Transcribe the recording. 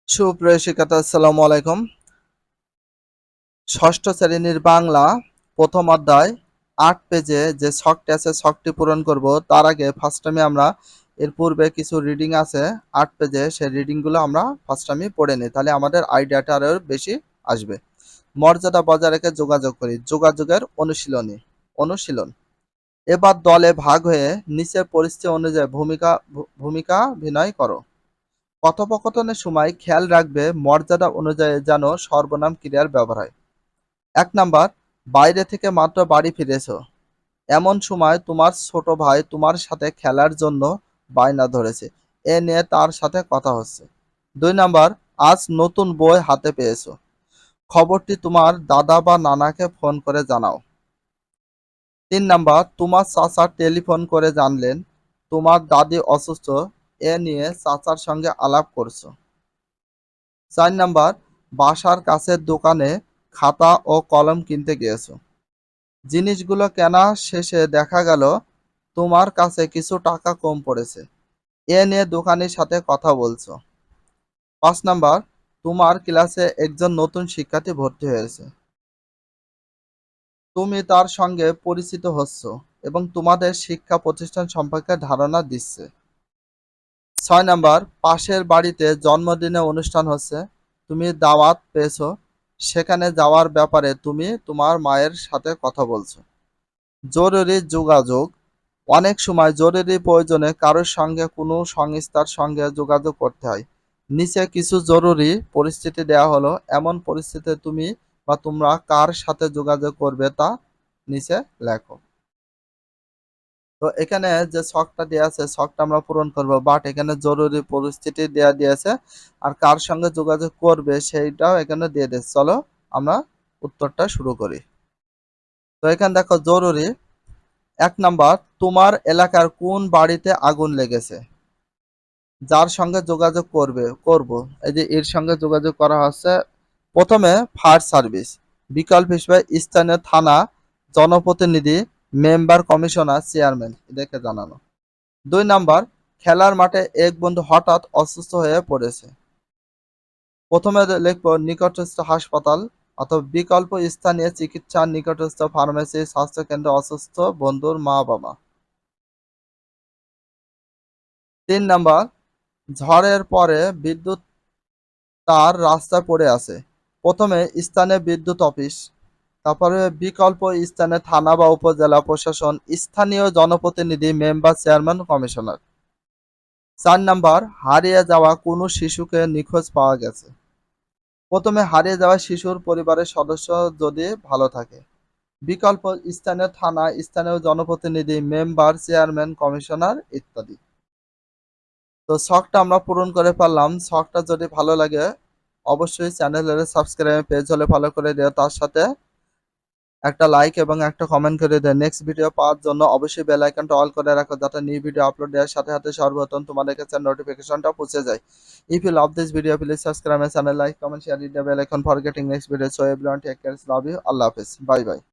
সুপ্রিয় শিক্ষার্থী আসসালামু আলাইকুম। ষষ্ঠ শ্রেণীর বাংলা প্রথম অধ্যায় ৮ পেজে যে ছকটি আছে ছকটি পূরণ করব। তার আগে ফার্স্ট টাইমে আমরা এর পূর্বে কিছু রিডিং আছে ৮ পেজে, সেই রিডিংগুলো আমরা ফার্স্ট টাইমে পড়ে নিই, তাহলে আমাদের আইডিয়াটা আরও বেশি আসবে। মর্যাদা বজায় রেখে যোগাযোগ করি। যোগাযোগের অনুশীলন। এবার দলে ভাগ হয়ে নিচের পরিস্থিতি অনুযায়ী ভূমিকা অভিনয় করো। কথোপকথনের সময় খেয়াল রাখবে মর্যাদা অনুযায়ী যেন সর্বনাম ক্রিয়ার ব্যবহার হয়। ১ নাম্বার, বাইরে থেকে মাত্র বাড়ি ফিরেছো, এমন সময় তোমার ছোট ভাই তোমার সাথে খেলার জন্য বায়না ধরেছে, এ নিয়ে তার সাথে কথা হচ্ছে। ২ নাম্বার, আজ নতুন বই হাতে পেয়েছো, খবরটি তোমার দাদা বা নানাকে ফোন করে জানাও। ৩ নাম্বার, তোমার চাচা টেলিফোন করে জানলেন তোমার দাদি অসুস্থ, এ নিয়ে চাচার সঙ্গে আলাপ করছো। ৪ নাম্বার, বাসার কাছের দোকানে খাতা ও কলম কিনতে গিয়েছো, জিনিসগুলো কেনা শেষে দেখা গেল তোমার কাছে কিছু টাকা কম পড়েছে, এ নিয়ে দোকানির সাথে কথা বলছো। ৫ নাম্বার, তোমার ক্লাসে একজন নতুন শিক্ষার্থী ভর্তি হয়েছে, তুমি তার সঙ্গে পরিচিত হচ্ছ এবং তোমাদের শিক্ষা প্রতিষ্ঠান সম্পর্কে ধারণা দিচ্ছে। ৬ নাম্বার, পাশের বাড়িতে জন্মদিনে অনুষ্ঠান হচ্ছে, তুমি দাওয়াত পেয়েছো, সেখানে যাওয়ার ব্যাপারে তুমি তোমার মায়ের সাথে কথা বলছো। জরুরি যোগাযোগ। অনেক সময় জরুরি প্রয়োজনে কারোর সঙ্গে কোনো সংস্থার সঙ্গে যোগাযোগ করতে হয়। নিচে কিছু জরুরি পরিস্থিতি দেওয়া হলো, এমন পরিস্থিতিতে তুমি বা তোমরা কার সাথে যোগাযোগ করবে তা নিচে লেখো। তো এখানে যে ছকটা দেওয়া আছে ছকটা আমরা পূরণ করব, বাট এখানে জরুরি পরিস্থিতি দেওয়া দিয়েছে আর কার সঙ্গে যোগাযোগ করবে সেইটাও এখানে দিয়ে দিয়েছে। চলো আমরা উত্তরটা শুরু করি। তো এখানে দেখো জরুরি। ১ নাম্বার, তোমার এলাকার কোন বাড়িতে আগুন লেগেছে, যার সঙ্গে যোগাযোগ করব, এই যে এর সঙ্গে যোগাযোগ করা হচ্ছে। প্রথমে ফায়ার সার্ভিস, বিকল্প হিসেবে স্থানীয় থানা, জনপ্রতিনিধি, মেম্বার, কমিশনার, চেয়ারম্যান এদেরকে জানানো। ২ নাম্বার, খেলার মাঠে এক বন্ধু হঠাৎ অসুস্থ হয়ে পড়েছে, প্রথমে লিখব নিকটস্থ হাসপাতাল অথবা বিকল্প স্থানীয় চিকিৎসা, নিকটস্থ ফার্মেসি, স্বাস্থ্যকেন্দ্র, অসুস্থ বন্ধুর মা বাবা। ৩ নাম্বার, ঝড়ের পরে বিদ্যুৎ তার রাস্তায় পড়ে আছে, প্রথমে স্থানীয় বিদ্যুৎ অফিস, তারপরে বিকল্প স্থানে থানা বা উপজেলা প্রশাসন, স্থানীয় জনপ্রতিনিধি, মেম্বার, চেয়ারম্যান, কমিশনার। ৪ নাম্বার, হারিয়ে যাওয়া কোনো শিশুকে নিখোঁজ পাওয়া গেছে, প্রথমে হারিয়ে যাওয়া শিশুর পরিবারের সদস্য যদি ভালো থাকে, বিকল্প স্থানীয় থানা, স্থানীয় জনপ্রতিনিধি, মেম্বার, চেয়ারম্যান, কমিশনার ইত্যাদি। তো শখটা আমরা পূরণ করে পারলাম। শখটা যদি ভালো লাগে অবশ্যই চ্যানেলের সাবস্ক্রাইব, পেজ হলে ফলো করে দিও, তার সাথে একটা লাইক এবং একটা কমেন্ট করে দিও। নেক্সট ভিডিও পাওয়ার জন্য অবশ্যই বেল আইকনটা অল করে রাখো, যাতে নিউ ভিডিও আপলোড দেওয়ার সাথে সাথে সর্বপ্রথম তোমাদের কাছে নোটিফিকেশনটা পৌঁছে যায়। If you love this video please subscribe my channel, like, comment, share, hit the bell icon for getting next video. So everyone take care, love you, আল্লাহ হাফেজ, বাই বাই।